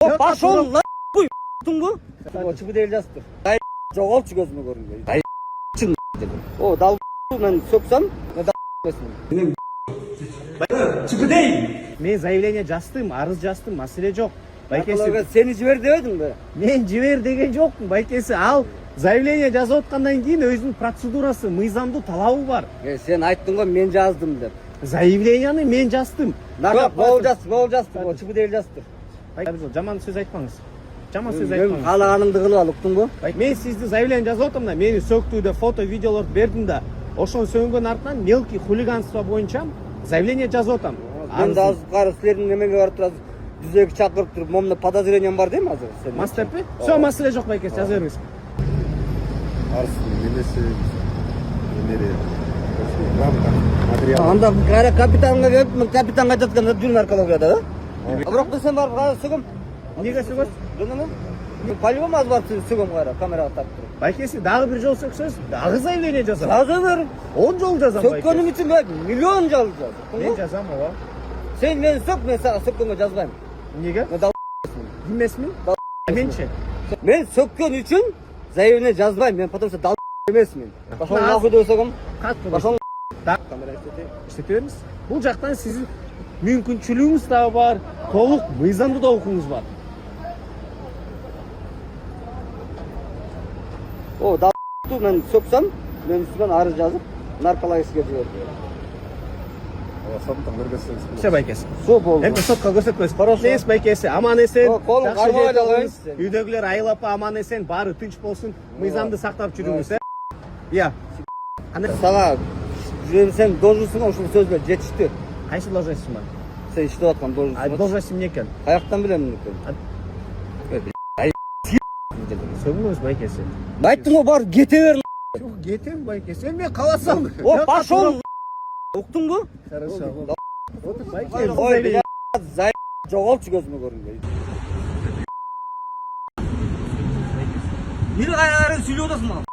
Пошел на хуй, bu. Çıkı değil jastır. Day жоғалтшы gözüme görünüyor. Day çın dedim. O dal ben söksem ne da etmesin. Çıkı değil. Men заявление жаздым, арыз жаздым, маселе жок. Байкесі seni жібер демедім бе? Мен жибер деген жокмун, байкеси. Ал заявление жазып аткандан кийин өзүнүн процедурасы, мыйзамдуу талабы бар. Sen ayттың ғой мен жаздым деп. Заявлениені мен жаздым. Бол жастыр. O çıkı değil jastır. Жаман сөз айтпаңыз. Жаман сөз Мен айтпаңыз. қалағаныңды қылып ал, ұқтың ба? Мен сизди заявление жазып атам да, мени сөктүүдө фото, видеолорду бердим да, ошону сөнгөн артынан мелкий хулиганство боюнча заявление жазып атам. Мен да азып қарып силердің немеге барып тұрасыз. Жүзеге чакырып туруп, момда подозрением бар дейм азыр. Мастепи? Все, маселе жок байкес, жаза бериңиз. Арыстын немесе немере рамка материал. Анда кара капитанга келип, мен капитанга жатканда жүрүн аркалап жатат, а? Бирок сен барып кара сөгөм. Эмнеге сөгөсүз? Жөнөмө? По-любому аз барып сөгөм кара, камерага тартып туруп. Байкеси дагы бир жол сөксөз, дагы заявление жазам. Жаза бер. 10 жол жазам байкеси. Сөккөнүм үчүн мен миллион жол жазам. Мен жазам, ооба. Сен мени сөк, мен сага сөккөнгө жазбайм. Эмнеге? Мен дал Билмесмин? Менчи. Мен сөккөн үчүн заявление жазбайм, мен потому что дал эмесмин. Пошол нахуй деп сөгөм. Пошол камера иштете бериңиз. Бул жактан сиздин мүмкүнчүлүгүңүз дагы бар, толук мыйзамдуу да укугуңуз бар. О, дал мен сөксөм, мен үстүмөн арыз жазып, наркологический жиберди. Соттан бергенсиз. Все байкеси. Все болду. Эми сотко көрсөтпөйсүз. Хорошо. Байкеси, аман эсен. Колун кармай алайын. Үйдөгүлөр айылапа аман эсен, баары тынч болсун. Мыйзамды сактап жүрүңүз, Я. Сага жүрөсөң должностуң ушул сөзгө жетишти. Кайсы должностьсың бар? Сен иштеп аткан должностуң. Должностьм эмне экен? Каяктан билем экен? Сөгүңүз байкеси. Айттым го бар кете бер. Жок, кетем байкеси. Эми мен кааласам. О, пошол. Уктуңбу? Хорошо. Ой, зай жоголчу көзүмө көрүнбөй. Бир кайра сүйлөп атасың мага.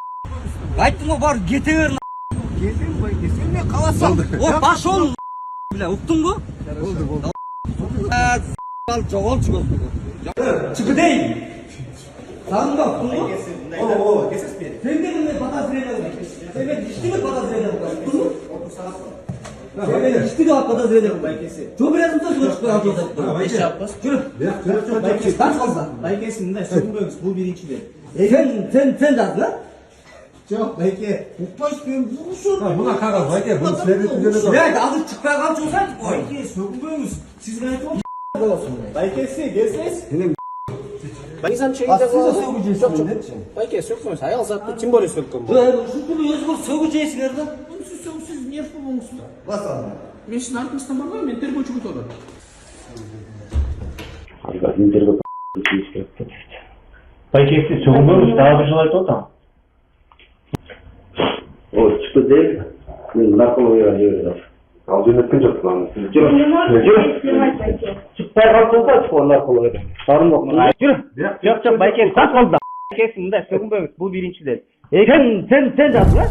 Айттым го бар кете бер. Кетем байкеси. Эми мен кааласам. О, пошол. Бля, уктуңбу? Болду. Ал жоголчу көзүмө көрүнбөй. Çıkı değil. Сагынба, уктуңбу? О, кесесиз бери. Sen de benimle подозрение var. Sen de dişli mi подозрение var? Sen de dişli mi подозрение var? Çok biraz mı söz çıkıyor altında? Beş yapmaz. Yürü. Байкеси. Kaç fazla? Байкесин мындай сөгүнбөңүз, бул биринчиден. Sen жаздın ha? Жок, байке. Укпайсыз мен бурушум. Мына кагаз байке, бул силердин түгөнү. Ya azı çıkmaya kalmış olsaydı. Байке, сөгүнбөңүз. Сиз айтып Байкеси, келсеңиз. Мыйзам чегинде Байке, сөкпөңүз. Аял затты тем более сөккөн бул. Şu gibi özgür sögü jeysiler de. Сіз не болуңуз? Басам. Мен сиздин артыңыздан барбайм, мен тергөөчүгө турам. Байкеси сөгүнбөңүз, дагы бир жол айтып атам. О, çıktı değil. Ben narkologiya жибердим. Ал жөнөткөн жокмун аны. Чыкпай калсаңыз ачып наркологиядан. Сарын жок. Жүрү. Жок, байкеси, так болду. Байкеси мындай сөгүнбөңүз, бул биринчиден. Sen жаздın ha?